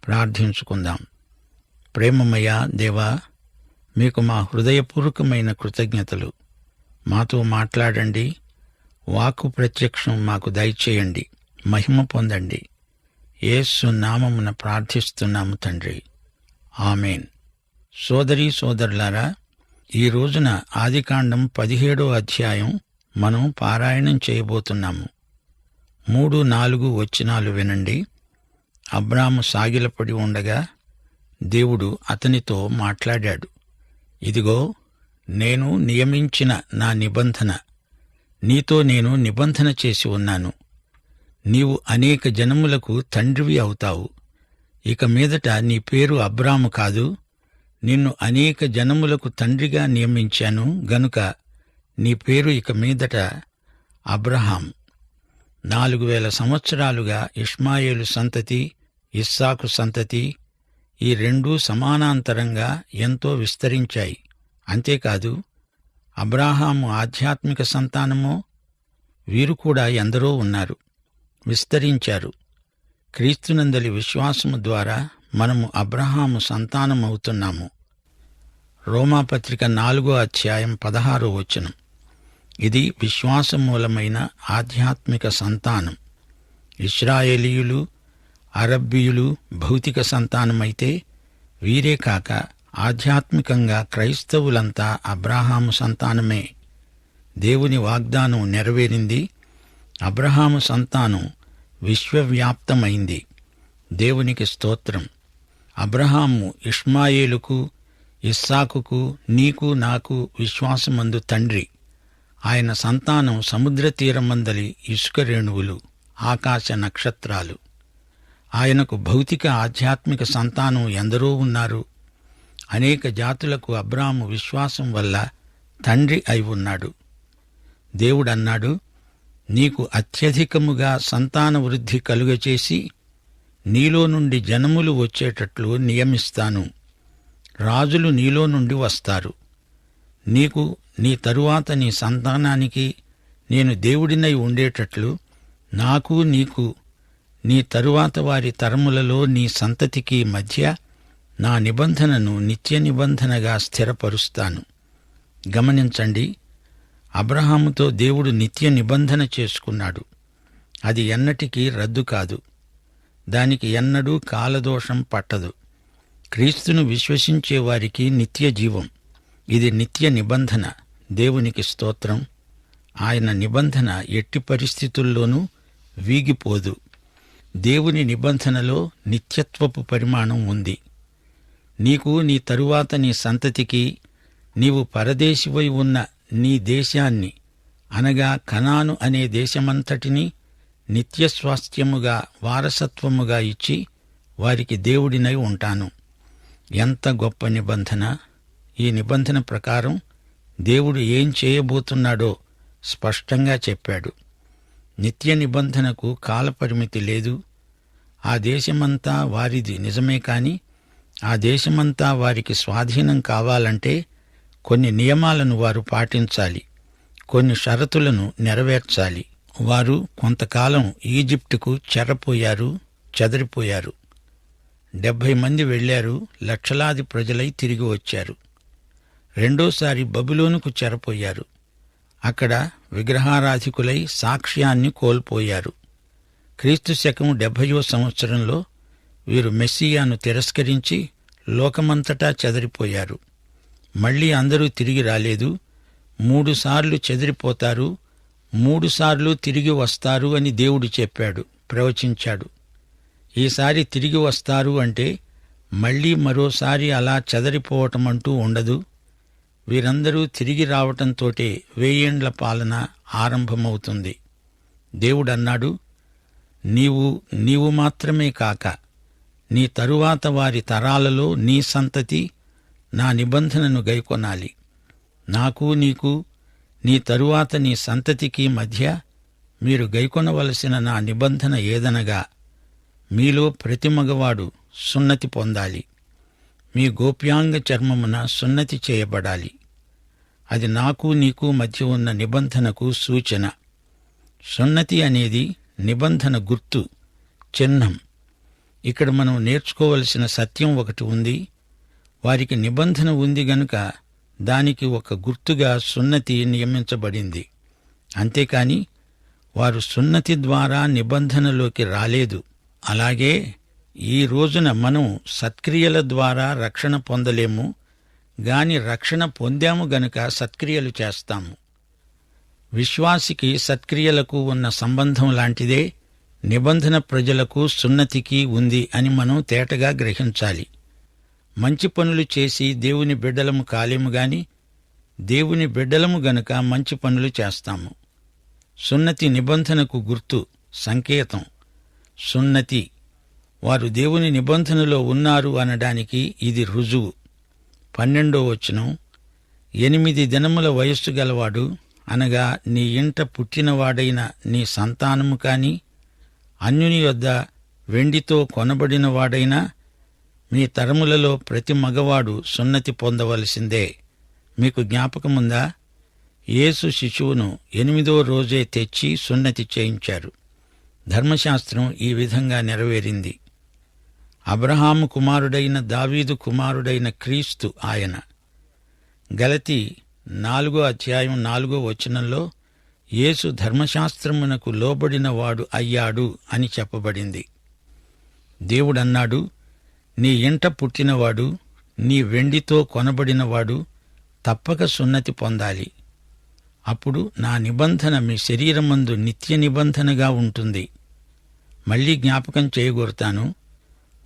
ప్రార్థించుకుందాం. ప్రేమమయ దేవా, మీకు మా హృదయపూర్వకమైన కృతజ్ఞతలు. మాతో మాట్లాడండి, వాక్కు ప్రత్యక్షం మాకు దయచేయండి, మహిమ పొందండి. యేసు నామమున ప్రార్థిస్తున్నాము తండ్రి, ఆమేన్. సోదరీ సోదరులారా, ఈ రోజున ఆదికాండం 17వ అధ్యాయం మనం పారాయణం చేయబోతున్నాము. 3-4 వచనాలు వినండి. అబ్రాము సాగిలపడి ఉండగా దేవుడు అతనితో మాట్లాడాడు. ఇదిగో, నేను నియమించిన నా నిబంధన, నీతో నేను నిబంధన చేసి ఉన్నాను. నీవు అనేక జనములకు తండ్రివి అవుతావు. ఇక మీదట నీ పేరు అబ్రాము కాదు, నిన్ను అనేక జనములకు తండ్రిగా నియమించాను గనుక నీ పేరు ఇక మీదట అబ్రహాం. 4000 సంవత్సరాలుగా ఇష్మాయేలు సంతతి, ఇస్సాకు సంతతి, ఈ రెండూ సమానాంతరంగా ఎంతో విస్తరించాయి. అంతేకాదు, అబ్రాహాము ఆధ్యాత్మిక సంతానమో, వీరు కూడా ఎందరో ఉన్నారు, విస్తరించారు. క్రీస్తునందలి విశ్వాసము ద్వారా మనము అబ్రహాము సంతానమవుతున్నాము. రోమాపత్రిక 4వ అధ్యాయం 16వ వచనం. ఇది విశ్వాసమూలమైన ఆధ్యాత్మిక సంతానం. ఇశ్రాయేలీయులు, అరబ్బీయులు భౌతిక సంతానమైతే, వీరే కాక ఆధ్యాత్మికంగా క్రైస్తవులంతా అబ్రహాము సంతానమే. దేవుని వాగ్దానం నెరవేరింది. అబ్రహాము సంతానం విశ్వవ్యాప్తమైంది. దేవునికి స్తోత్రం. అబ్రహాము ఇష్మాయేలుకు, ఇస్సాకుకు, నీకు నాకు విశ్వాసమందు తండ్రి. ఆయన సంతానం సముద్ర తీరమందలి ఇసుక రేణువులు, ఆకాశ నక్షత్రాలు. ఆయనకు భౌతిక ఆధ్యాత్మిక సంతానం ఎందరో ఉన్నారు. అనేక జాతులకు అబ్రాము విశ్వాసం వల్ల తండ్రి అయి ఉన్నాడు. దేవుడన్నాడు, నీకు అత్యధికముగా సంతాన వృద్ధి కలుగచేసి నీలో నుండి జనములు వచ్చేటట్లు నియమిస్తాను. రాజులు నీలో నుండి వస్తారు. నీకు, నీ తరువాత నీ సంతానానికి నేను దేవుడినై ఉండేటట్లు నాకు, నీకు, నీ తరువాత వారి తరములలో నీ సంతతికి మధ్య నా నిబంధనను నిత్య నిబంధనగా స్థిరపరుస్తాను. గమనించండి, అబ్రహాముతో దేవుడు నిత్య నిబంధన చేసుకున్నాడు. అది ఎన్నటికీ రద్దు కాదు. దానికి ఎన్నడూ కాలదోషం పట్టదు. క్రీస్తును విశ్వసించే వారికి నిత్య జీవం. ఇది నిత్య నిబంధన. దేవునికి స్తోత్రం. ఆయన నిబంధన ఎట్టి పరిస్థితుల్లోనూ వీగిపోదు. దేవుని నిబంధనలో నిత్యత్వపు పరిమాణం ఉంది. నీకు, నీ తరువాత నీ సంతతికి, నీవు పరదేశివై ఉన్న నీ దేశాన్ని, అనగా కనాను అనే దేశమంతటినీ నిత్యస్వాస్థ్యముగా, వారసత్వముగా ఇచ్చి వారికి దేవుడినై ఉంటాను. ఎంత గొప్ప నిబంధన! ఈ నిబంధన ప్రకారం దేవుడు ఏం చేయబోతున్నాడో స్పష్టంగా చెప్పాడు. నిత్య నిబంధనకు కాలపరిమితి లేదు. ఆ దేశమంతా వారిది నిజమే, కాని ఆ దేశమంతా వారికి స్వాధీనం కావాలంటే కొన్ని నియమాలను వారు పాటించాలి, కొన్ని షరతులను నెరవేర్చాలి. వారు కొంతకాలం ఈజిప్టుకు చెదరిపోయారు. 70 మంది వెళ్లారు, లక్షలాది ప్రజలై తిరిగి వచ్చారు. రెండోసారి బబులోనుకు చెరపోయారు. అక్కడ విగ్రహారాధికులై సాక్ష్యాన్ని కోల్పోయారు. క్రీస్తు శకం 70వ సంవత్సరంలో వీరు మెస్సియాను తిరస్కరించి లోకమంతటా చెదరిపోయారు. మళ్లీ అందరూ తిరిగి రాలేదు. 3 సార్లు చెదిరిపోతారు, 3 సార్లు తిరిగి వస్తారు అని దేవుడు చెప్పాడు, ప్రవచించాడు. ఈసారి తిరిగి వస్తారు అంటే మళ్లీ మరోసారి అలా చెదరిపోవటమంటూ ఉండదు. వీరందరూ తిరిగి రావటంతోటే 1000 ఏండ్ల పాలన ఆరంభమవుతుంది. దేవుడన్నాడు, నీవు మాత్రమే కాక నీ తరువాత వారి తరాలలో నీ సంతతి నా నిబంధనను గైకొనాలి. నాకు, నీకు, నీ తరువాత నీ సంతతికి మధ్య మీరు గైకొనవలసిన నా నిబంధన ఏదనగా, మీలో ప్రతి మగవాడు సున్నతి పొందాలి. మీ గోప్యాంగ చర్మమున సున్నతి చేయబడాలి. అది నాకు, నీకు మధ్య ఉన్న నిబంధనకు సూచన. సున్నతి అనేది నిబంధన గుర్తు, చిహ్నం. ఇక్కడ మనం నేర్చుకోవలసిన సత్యం ఒకటి ఉంది. వారికి నిబంధన ఉంది గనుక దానికి ఒక గుర్తుగా సున్నతి నియమించబడింది. అంతేకాని వారు సున్నతి ద్వారా నిబంధనలోకి రాలేదు. అలాగే ఈ రోజున మనం సత్క్రియల ద్వారా రక్షణ పొందలేము గాని రక్షణ పొందాము గనుక సత్క్రియలు చేస్తాము. విశ్వాసికి సత్క్రియలకు ఉన్న సంబంధం లాంటిదే నిబంధన ప్రజలకు సున్నతికి ఉంది అని మనం తేటగా గ్రహించాలి. మంచి పనులు చేసి దేవుని బిడ్డలము కాలేము గాని దేవుని బిడ్డలము గనుక మంచి పనులు చేస్తాము. సున్నతి నిబంధనకు గుర్తు, సంకేతం. సున్నతి వారు దేవుని నిబంధనలో ఉన్నారు అనడానికి ఇది రుజువు. 12వ వచనం, 8 దినముల వయస్సు గలవాడు అనగా నీ ఇంట పుట్టినవాడైన నీ సంతానము కాని అన్యుని యొద్ద వెండితో కొనబడినవాడైనా మీ తరములలో ప్రతి మగవాడు సున్నతి పొందవలసిందే. మీకు జ్ఞాపకముందా? యేసు శిశువును 8వ రోజే తెచ్చి సున్నతి చేయించారు. ధర్మశాస్త్రం ఈ విధంగా నెరవేరింది. అబ్రహాము కుమారుడైన దావీదు కుమారుడైన క్రీస్తు ఆయన. గలతీ 4వ అధ్యాయం 4వ వచనంలో యేసు ధర్మశాస్త్రమునకు లోబడినవాడు అయ్యాడు అని చెప్పబడింది. దేవుడన్నాడు, నీ ఇంట పుట్టినవాడు, నీ వెండితో కొనబడినవాడు తప్పక సున్నతి పొందాలి. అప్పుడు నా నిబంధన మీ శరీరమందు నిత్య నిబంధనగా ఉంటుంది. మళ్లీ జ్ఞాపకం చేయగోరుతాను,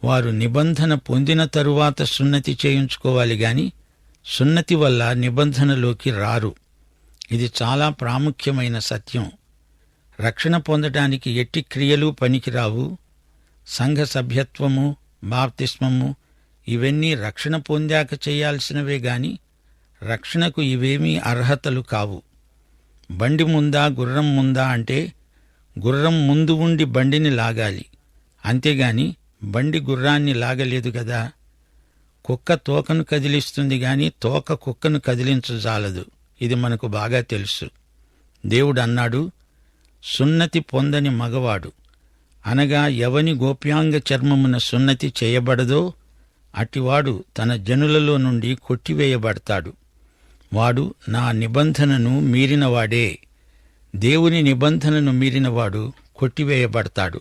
వారు నిబంధన పొందిన తరువాత సున్నతి చేయించుకోవాలి గాని సున్నతి వల్ల నిబంధనలోకి రారు. ఇది చాలా ప్రాముఖ్యమైన సత్యం. రక్షణ పొందటానికి ఎట్టి క్రియలు పనికిరావు. సంఘ సభ్యత్వము, బాప్తిస్మము ఇవన్నీ రక్షణ పొందాక చేయాల్సినవే గాని రక్షణకు ఇవేమీ అర్హతలు కావు. బండి ముందా గుర్రం ముందా అంటే గుర్రం ముందు ఉండి బండిని లాగాలి, అంతేగాని బండి గుర్రాన్ని లాగలేదు గదా. కుక్క తోకను కదిలిస్తుంది గాని తోక కుక్కను కదిలించజాలదు. ఇది మనకు బాగా తెలుసు. దేవుడు అన్నాడు, సున్నతి పొందని మగవాడు అనగా ఎవని గోప్యాంగ చర్మమున సున్నతి చేయబడదో అటివాడు తన జనులలో నుండి కొట్టివేయబడతాడు. వాడు నా నిబంధనను మీరినవాడే. దేవుని నిబంధనను మీరినవాడు కొట్టివేయబడతాడు,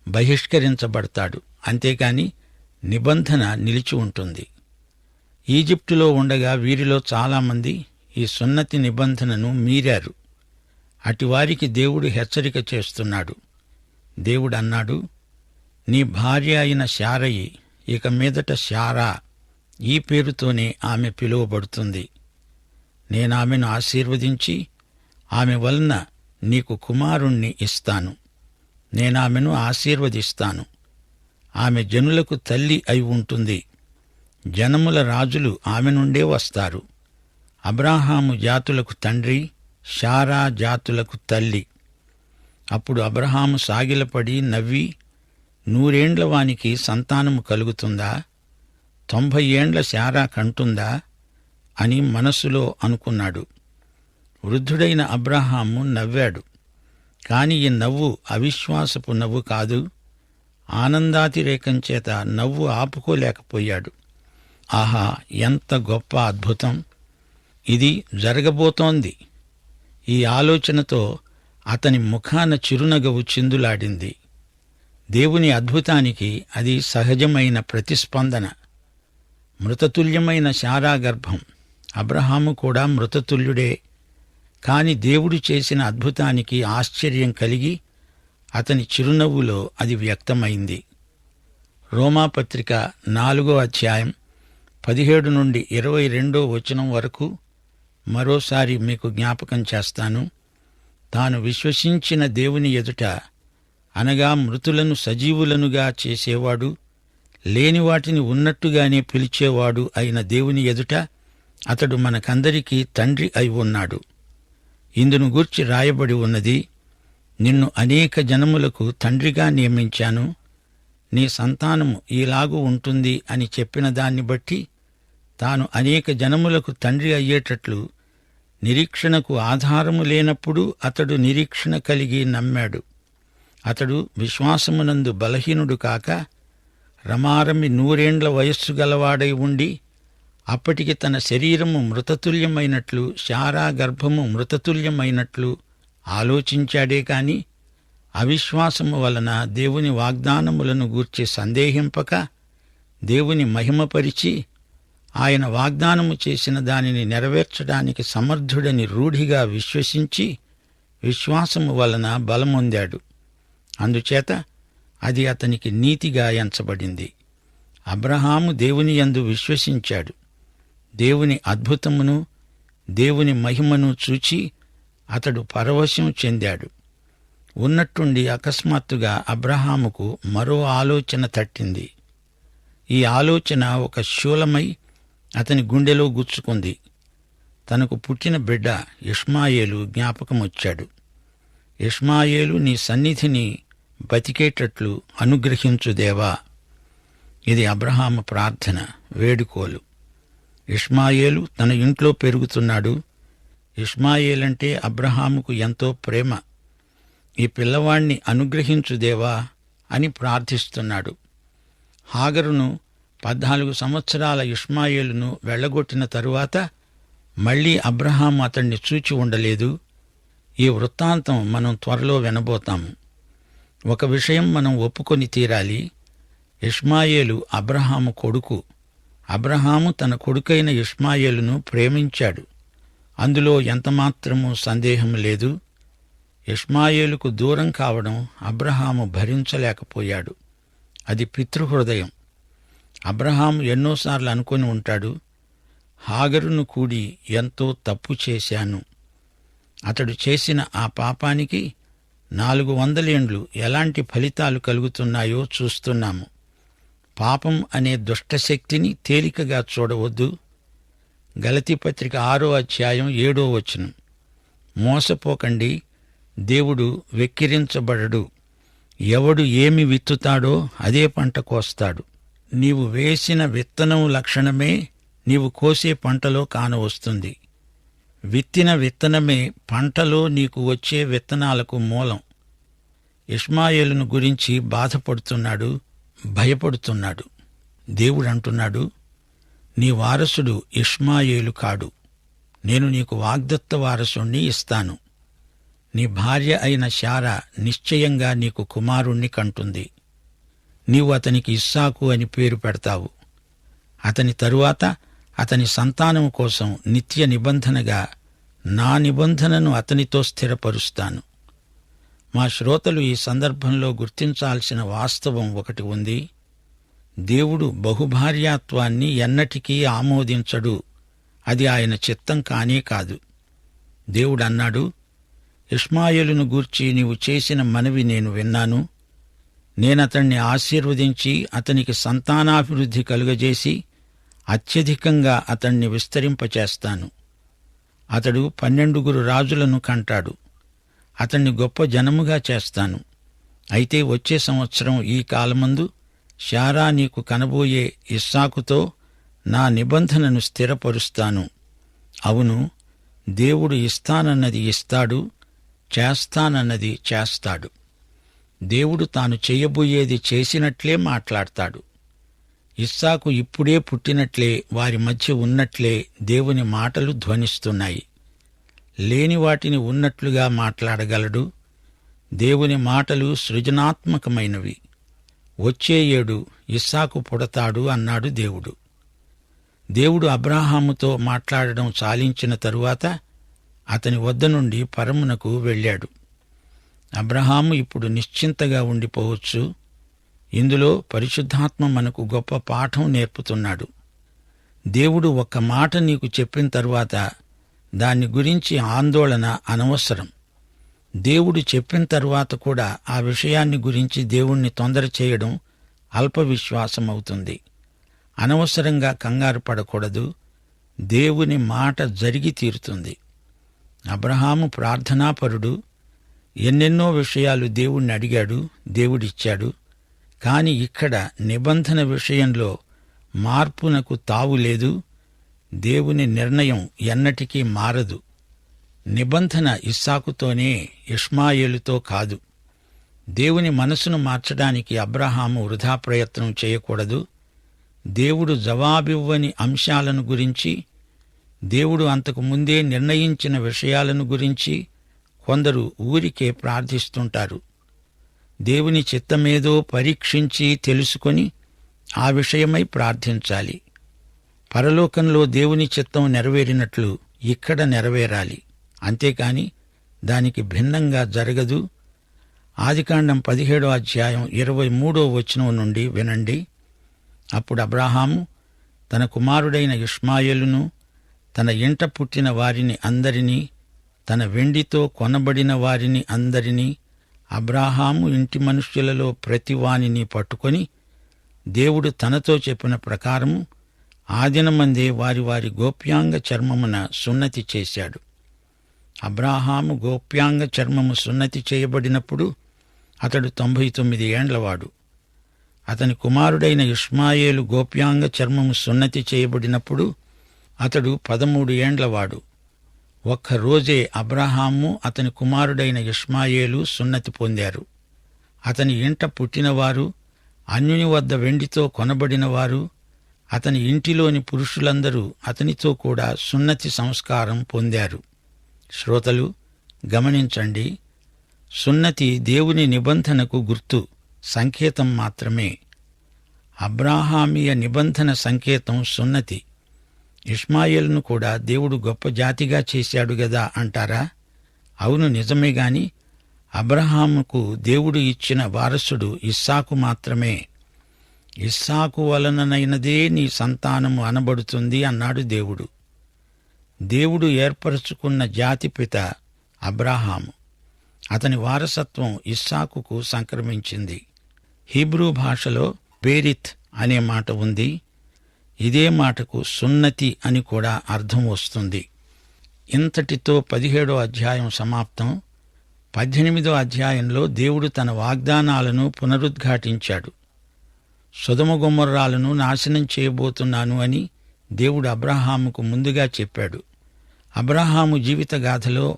బహిష్కరించబడతాడు. అంతేకాని నిబంధన నిలిచి ఉంటుంది. ఈజిప్టులో ఉండగా వీరిలో చాలామంది ఈ సున్నతి నిబంధనను మీరారు. అటివారికి దేవుడు హెచ్చరిక చేస్తున్నాడు. దేవుడన్నాడు, నీ భార్య అయిన శారయి ఇక మీదట శారా, ఈ పేరుతోనే ఆమె పిలువబడుతుంది. నేనామెను ఆశీర్వదించి ఆమె వలన నీకు కుమారుణ్ణి ఇస్తాను. నేనామెను ఆశీర్వదిస్తాను. ఆమె జనులకు తల్లి అయి ఉంటుంది. జనముల రాజులు ఆమె నుండే వస్తారు. అబ్రాహాము జాతులకు తండ్రి, శారా జాతులకు తల్లి. అప్పుడు అబ్రహాము సాగిలపడి నవ్వి, 100 ఏండ్ల వానికి సంతానము కలుగుతుందా? 90 ఏండ్ల శారా కంటుందా అని మనస్సులో అనుకున్నాడు. వృద్ధుడైన అబ్రహాము నవ్వాడు. కాని ఈ నవ్వు అవిశ్వాసపు నవ్వు కాదు. ఆనందాతిరేకం చేత నవ్వు ఆపుకోలేకపోయాడు. ఆహా, ఎంత గొప్ప అద్భుతం! ఇది జరగబోతోంది. ఈ ఆలోచనతో అతని ముఖాన చిరునగవు చిందులాడింది. దేవుని అద్భుతానికి అది సహజమైన ప్రతిస్పందన. మృతతుల్యమైన శారా గర్భం. అబ్రహాము కూడా మృతతుల్యుడే. కాని దేవుడు చేసిన అద్భుతానికి ఆశ్చర్యం కలిగి అతని చిరునవ్వులో అది వ్యక్తమైంది. రోమాపత్రిక 4వ అధ్యాయం 17 నుండి 22వ వచనం వరకు మరోసారి మీకు జ్ఞాపకం చేస్తాను. తాను విశ్వసించిన దేవుని ఎదుట అనగా మృతులను సజీవులనుగా చేసేవాడు, లేని వాటిని ఉన్నట్టుగానే పిలిచేవాడు అయిన దేవుని ఎదుట అతడు మనకందరికీ తండ్రి అయి ఉన్నాడు. ఇందును గూర్చి రాయబడి ఉన్నది, నిన్ను అనేక జనములకు తండ్రిగా నియమించాను, నీ సంతానము ఈలాగు ఉంటుంది అని చెప్పిన దాన్ని బట్టి తాను అనేక జనములకు తండ్రి అయ్యేటట్లు నిరీక్షణకు ఆధారము లేనప్పుడు అతడు నిరీక్షణ కలిగి నమ్మాడు. అతడు విశ్వాసమునందు బలహీనుడు కాక రమారమి 100 వయస్సు గలవాడై ఉండి అప్పటికి తన శరీరము మృతతుల్యమైనట్లు శారా గర్భము మృతతుల్యమైనట్లు ఆలోచించాడే కాని అవిశ్వాసము వలన దేవుని వాగ్దానములను గూర్చి సందేహింపక దేవుని మహిమపరిచి ఆయన వాగ్దానము చేసిన దానిని నెరవేర్చడానికి సమర్థుడని రూఢిగా విశ్వసించి విశ్వాసము వలన బలమొందాడు. అందుచేత అది అతనికి నీతిగా ఎంచబడింది. అబ్రహాము దేవుని యందు విశ్వసించాడు. దేవుని అద్భుతమును దేవుని మహిమను చూచి అతడు పరవశం చెందాడు. ఉన్నట్టుండి అకస్మాత్తుగా అబ్రహాముకు మరో ఆలోచన తట్టింది. ఈ ఆలోచన ఒక శూలమై అతని గుండెలో గుచ్చుకుంది. తనకు పుట్టిన బిడ్డ ఇష్మాయేలు జ్ఞాపకమొచ్చాడు. ఇష్మాయేలు నీ సన్నిధిని బతికేటట్లు అనుగ్రహించు దేవా. ఇది అబ్రహాము ప్రార్థన, వేడుకోలు. ఇష్మాయేలు తన ఇంట్లో పెరుగుతున్నాడు. ఇష్మాయేలంటే అబ్రహాముకు ఎంతో ప్రేమ. ఈ పిల్లవాణ్ణి అనుగ్రహించు దేవా అని ప్రార్థిస్తున్నాడు. హాగరును 14 సంవత్సరాల ఇష్మాయేలును వెళ్లగొట్టిన తరువాత మళ్లీ అబ్రహాము అతణ్ణి చూచి ఉండలేదు. ఈ వృత్తాంతం మనం త్వరలో వినబోతాము. ఒక విషయం మనం ఒప్పుకొని తీరాలి. ఇష్మాయేలు అబ్రహాము కొడుకు. అబ్రహాము తన కొడుకైన ఇష్మాయేలును ప్రేమించాడు. అందులో ఎంతమాత్రమూ సందేహం లేదు. ఇష్మాయేలుకు దూరం కావడం అబ్రహాము భరించలేకపోయాడు. అది పితృహృదయం. అబ్రహాము ఎన్నోసార్లు అనుకొని ఉంటాడు, హాగరును కూడి ఎంతో తప్పు చేశాను. అతడు చేసిన ఆ పాపానికి 400 ఏండ్లు ఎలాంటి ఫలితాలు కలుగుతున్నాయో చూస్తున్నాము. పాపం అనే దుష్టశక్తిని తేలికగా చూడవద్దు. గలతీ పత్రిక 6వ అధ్యాయం 7వ వచనం. మోసపోకండి, దేవుడు వెక్కిరించబడడు. ఎవడు ఏమి విత్తుతాడో అదే పంట కోస్తాడు. నీవు వేసిన విత్తనం లక్షణమే నీవు కోసే పంటలో కానవస్తుంది. విత్తిన విత్తనమే పంటలో నీకు వచ్చే విత్తనాలకు మూలం. ఇష్మాయేలును గురించి బాధపడుతున్నాడు, భయపడుతున్నాడు. దేవుడంటున్నాడు, నీ వారసుడు ఇష్మాయేలు కాడు, నేను నీకు వాగ్దత్త వారసుణ్ణి ఇస్తాను. నీ భార్య అయిన శారా నిశ్చయంగా నీకు కుమారుణ్ణి కంటుంది. నీవు అతనికి ఇస్సాకు అని పేరు పెడతావు. అతని తరువాత అతని సంతానం కోసం నిత్య నిబంధనగా నా నిబంధనను అతనితో స్థిరపరుస్తాను. మా శ్రోతలు ఈ సందర్భంలో గుర్తించాల్సిన వాస్తవం ఒకటి ఉంది. దేవుడు బహుభార్యాత్వాన్ని ఎన్నటికీ ఆమోదించడు. అది ఆయన చిత్తం కానే కాదు. దేవుడన్నాడు, ఇష్మాయేలును గూర్చి నీవు చేసిన మనవి నేను విన్నాను. నేనతణ్ణి ఆశీర్వదించి అతనికి సంతానాభివృద్ధి కలుగజేసి అత్యధికంగా అతణ్ణి విస్తరింపచేస్తాను. అతడు 12 రాజులను కంటాడు. అతణ్ణి గొప్ప జనముగా చేస్తాను. అయితే వచ్చే సంవత్సరం ఈ కాలమందు శారా నీకు కనబోయే ఇస్సాకుతో నా నిబంధనను స్థిరపరుస్తాను. అవును, దేవుడు ఇస్తానన్నది ఇస్తాడు, చేస్తానన్నది చేస్తాడు. దేవుడు తాను చేయబోయేది చేసినట్లే మాట్లాడతాడు. ఇస్సాకు ఇప్పుడే పుట్టినట్లే వారి మధ్య ఉన్నట్లే దేవుని మాటలు ధ్వనిస్తున్నాయి. లేని వాటిని ఉన్నట్లుగా మాట్లాడగలడు. దేవుని మాటలు సృజనాత్మకమైనవి. వచ్చే ఏడు ఇస్సాకు పుడతాడు అన్నాడు దేవుడు. దేవుడు అబ్రాహాముతో మాట్లాడడం చాలించిన తరువాత అతని వద్ద నుండి పరమునకు వెళ్ళాడు. అబ్రహాము ఇప్పుడు నిశ్చింతగా ఉండిపోవచ్చు. ఇందులో పరిశుద్ధాత్మ మనకు గొప్ప పాఠం నేర్పుతున్నాడు. దేవుడు ఒక్క మాట నీకు చెప్పిన తరువాత దాన్ని గురించి ఆందోళన అనవసరం. దేవుడు చెప్పిన తరువాత కూడా ఆ విషయాన్ని గురించి దేవుణ్ణి తొందర చేయడం అల్ప విశ్వాసమవుతుంది. అనవసరంగా కంగారు పడకూడదు. దేవుని మాట జరిగి తీరుతుంది. అబ్రహాము ప్రార్థనాపరుడు. ఎన్నెన్నో విషయాలు దేవుణ్ణి అడిగాడు, దేవుడిచ్చాడు. కాని ఇక్కడ నిబంధన విషయంలో మార్పునకు తావులేదు. దేవుని నిర్ణయం ఎన్నటికీ మారదు. నిబంధన ఇస్సాకుతోనే, ఇష్మాయేలుతో కాదు. దేవుని మనసును మార్చడానికి అబ్రహాము వృధా ప్రయత్నం చేయకూడదు. దేవుడు జవాబివ్వని అంశాలను గురించి, దేవుడు అంతకు ముందే నిర్ణయించిన విషయాలను గురించి కొందరు ఊరికే ప్రార్థిస్తుంటారు. దేవుని చిత్తమేదో పరీక్షించి తెలుసుకొని ఆ విషయమై ప్రార్థించాలి. పరలోకంలో దేవుని చిత్తం నెరవేరినట్లు ఇక్కడ నెరవేరాలి. అంతేకాని దానికి భిన్నంగా జరగదు. ఆదికాండం 17వ అధ్యాయం 23వ వచనం నుండి వినండి. అప్పుడు అబ్రాహాము తన కుమారుడైన ఇష్మాయేలును, తన ఇంట పుట్టిన వారిని అందరినీ, తన వెండితో కొనబడిన వారిని అందరినీ, అబ్రాహాము ఇంటి మనుష్యులలో ప్రతివానిని పట్టుకొని దేవుడు తనతో చెప్పిన ప్రకారము ఆ దినమందే వారి వారి గోప్యాంగ చర్మమున సున్నతి చేశాడు. అబ్రాహాము గోప్యాంగ చర్మము సున్నతి చేయబడినప్పుడు అతడు 99 ఏండ్లవాడు. అతని కుమారుడైన ఇష్మాయేలు గోప్యాంగ చర్మము సున్నతి చేయబడినప్పుడు అతడు 13 ఏండ్లవాడు. ఒక్కరోజే అబ్రాహాము అతని కుమారుడైన ఇష్మాయేలు సున్నతి పొందారు. అతని ఇంట పుట్టినవారు, అన్యుని వద్ద వెండితో కొనబడినవారు, అతని ఇంటిలోని పురుషులందరూ అతనితో కూడా సున్నతి సంస్కారం పొందారు. శ్రోతలు గమనించండి, సున్నతి దేవుని నిబంధనకు గుర్తు, సంకేతం మాత్రమే. అబ్రాహామీయ నిబంధన సంకేతం సున్నతి. ఇష్మాయేలును కూడా దేవుడు గొప్ప జాతిగా చేశాడు గదా అంటారా? అవును, నిజమే గాని అబ్రహాముకు దేవుడు ఇచ్చిన వారసుడు ఇస్సాకు మాత్రమే. ఇస్సాకు వలననైనదే నీ సంతానము అనబడుతుంది అన్నాడు దేవుడు. దేవుడు ఏర్పరచుకున్న జాతిపిత అబ్రాహాము. అతని వారసత్వం ఇస్సాకుకు సంక్రమించింది. హీబ్రూ భాషలో బేరిత్ అనే మాట ఉంది. ఇదే మాటకు సున్నతి అని కూడా అర్థం వస్తుంది. ఇంతటితో 17వ అధ్యాయం సమాప్తం. 18వ అధ్యాయంలో దేవుడు తన వాగ్దానాలను పునరుద్ఘాటించాడు. సొదొమ గొమొర్రాలను నాశనం చేయబోతున్నాను అని దేవుడు అబ్రహాముకు ముందుగా చెప్పాడు. అబ్రహాము జీవితగాథలో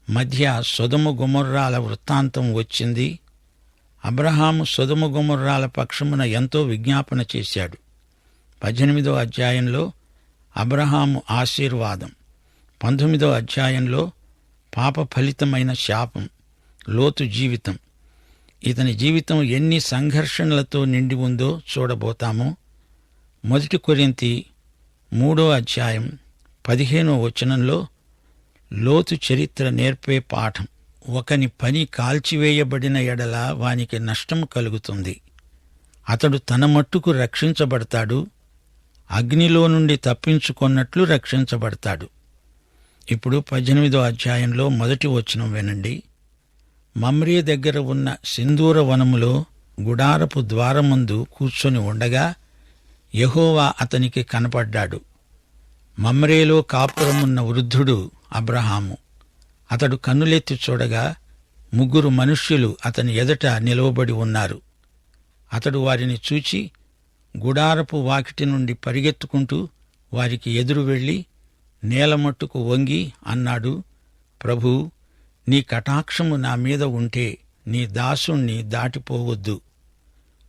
మధ్య సొదొమ గొమొర్రాల వృత్తాంతం వచ్చింది. అబ్రహాము సొదొమ గొమొర్రాల పక్షమున ఎంతో విజ్ఞాపన చేశాడు. 18వ అధ్యాయంలో అబ్రహాము ఆశీర్వాదం, 19వ అధ్యాయంలో పాప ఫలితమైన శాపం, లోతు జీవితం. ఇతని జీవితం ఎన్ని సంఘర్షణలతో నిండి ఉందో చూడబోతాము. 1 కొరింథీ 3వ అధ్యాయం 15వ వచనంలో లోతు చరిత్ర నేర్పే పాఠం. ఒకని పని కాల్చివేయబడిన ఎడల వానికి నష్టం కలుగుతుంది. అతడు తన మట్టుకు రక్షించబడతాడు, అగ్నిలో నుండి తప్పించుకొన్నట్లు రక్షించబడతాడు. ఇప్పుడు 18వ అధ్యాయంలో 1వ వచనం వినండి. మమ్రే దగ్గర ఉన్న సింధూర వనములో గుడారపు ద్వారమందు కూర్చొని ఉండగా యెహోవా అతనికి కనపడ్డాడు. మమ్రేలో కాపురమున్న వృద్ధుడు అబ్రహాము. అతడు కన్నులెత్తి చూడగా 3 మనుష్యులు అతని ఎదుట నిలవబడి ఉన్నారు. అతడు వారిని చూచి గుడారపు వాకిటి నుండి పరిగెత్తుకుంటూ వారికి ఎదురు వెళ్లి నేలమట్టుకు వంగి అన్నాడు, ప్రభూ, నీ కటాక్షము నా మీద ఉంటే నీ దాసుణ్ణి దాటిపోవద్దు.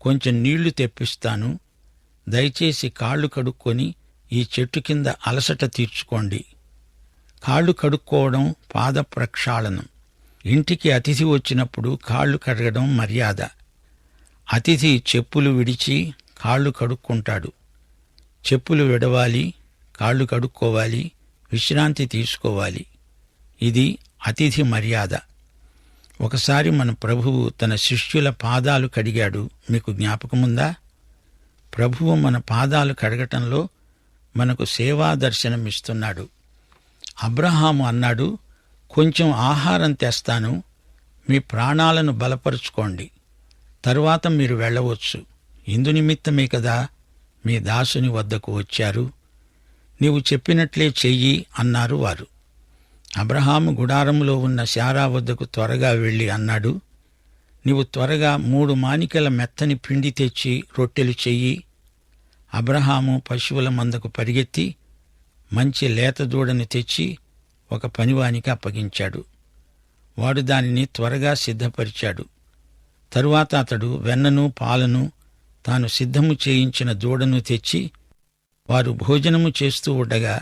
కొంచెం నీళ్లు తెప్పిస్తాను. దయచేసి కాళ్లు కడుక్కొని ఈ చెట్టు కింద అలసట తీర్చుకోండి. కాళ్లు కడుక్కోవడం పాద ప్రక్షాళనం. ఇంటికి అతిథి వచ్చినప్పుడు కాళ్లు కడగడం మర్యాద. అతిథి చెప్పులు విడిచి కాళ్లు కడుక్కుంటాడు. చెప్పులు విడవాలి, కాళ్లు కడుక్కోవాలి, విశ్రాంతి తీసుకోవాలి. ఇది అతిథి మర్యాద. ఒకసారి మన ప్రభువు తన శిష్యుల పాదాలు కడిగాడు. మీకు జ్ఞాపకముందా? ప్రభువు మన పాదాలు కడగటంలో మనకు సేవా దర్శనమిస్తున్నాడు. అబ్రహాము అన్నాడు, కొంచెం ఆహారం తెస్తాను, మీ ప్రాణాలను బలపరుచుకోండి, తరువాత మీరు వెళ్ళవచ్చు. ఇందునిమిత్తమే కదా మీ దాసుని వద్దకు వచ్చారు. నీవు చెప్పినట్లే చెయ్యి అన్నారు వారు. అబ్రహాము గుడారములో ఉన్న శారా వద్దకు త్వరగా వెళ్లి అన్నాడు, నీవు త్వరగా 3 మానికల మెత్తని పిండి తెచ్చి రొట్టెలు చెయ్యి. అబ్రహాము పశువుల మందకు పరిగెత్తి మంచి లేత దూడని తెచ్చి ఒక పనివానికి అప్పగించాడు. వాడు దానిని త్వరగా సిద్ధపరిచాడు. తరువాత అతడు వెన్నను పాలను తాను సిద్ధము చేయించిన దూడను తెచ్చి వారు భోజనము చేస్తూ ఉండగా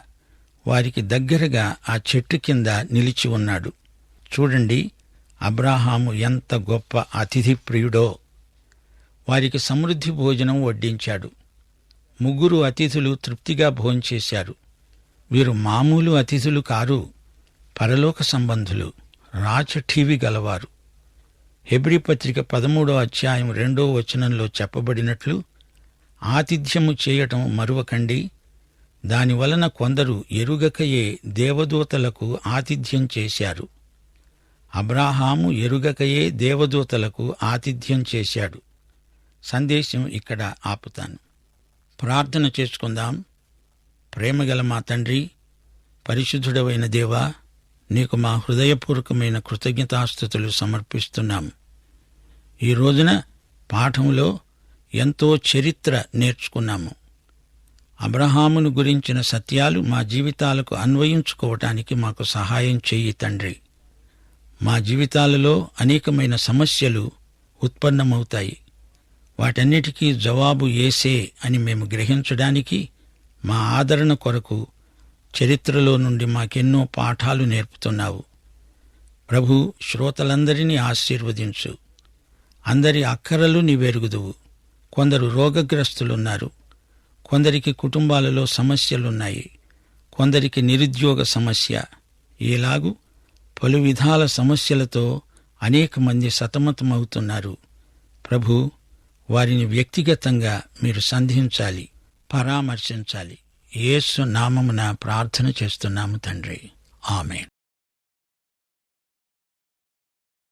వారికి దగ్గరగా ఆ చెట్టు కింద నిలిచి ఉన్నాడు. చూడండి, అబ్రాహాము ఎంత గొప్ప అతిథి ప్రియుడో. వారికి సమృద్ధి భోజనం వడ్డించాడు. 3 అతిథులు తృప్తిగా భోంచేశారు. వీరు మామూలు అతిథులు కారు, పరలోక సంబంధులు, రాచఠీవి గలవారు. హెబ్రీ పత్రిక 13వ అధ్యాయం 2వ వచనంలో చెప్పబడినట్లు, ఆతిథ్యము చేయటం మరువకండి. దానివలన కొందరు ఎరుగకయే దేవదూతలకు ఆతిథ్యం చేశారు. అబ్రాహాము ఎరుగకయే దేవదూతలకు ఆతిథ్యం చేశాడు. సందేశం ఇక్కడ ఆపుతాను. ప్రార్థన చేసుకుందాం. ప్రేమగల మా తండ్రి, పరిశుద్ధుడవైన దేవా, నీకు మా హృదయపూర్వకమైన కృతజ్ఞతాస్తుతులు సమర్పిస్తున్నాము. ఈ రోజున పాఠంలో ఎంతో చరిత్ర నేర్చుకున్నాము. అబ్రహామును గురించిన సత్యాలు మా జీవితాలకు అన్వయించుకోవటానికి మాకు సహాయం చెయ్యి తండ్రి. మా జీవితాలలో అనేకమైన సమస్యలు ఉత్పన్నమవుతాయి. వాటన్నిటికీ జవాబు యేసే అని మేము గ్రహించడానికి మా ఆదరణ కొరకు చరిత్రలో నుండి మాకెన్నో పాఠాలు నేర్పుతున్నావు. ప్రభు, శ్రోతలందరినీ ఆశీర్వదించు. అందరి అక్కరలు నీవెరుగుదువు. కొందరు రోగగ్రస్తులున్నారు, కొందరికి కుటుంబాలలో సమస్యలున్నాయి, కొందరికి నిరుద్యోగ సమస్య. ఇలాగూ పలు విధాల సమస్యలతో అనేక మంది సతమతమవుతున్నారు. ప్రభు, వారిని వ్యక్తిగతంగా మీరు సంధించాలి, పరామర్శించాలి. యేసు నామమున ప్రార్థన చేస్తున్నాము తండ్రి. ఆమేన్.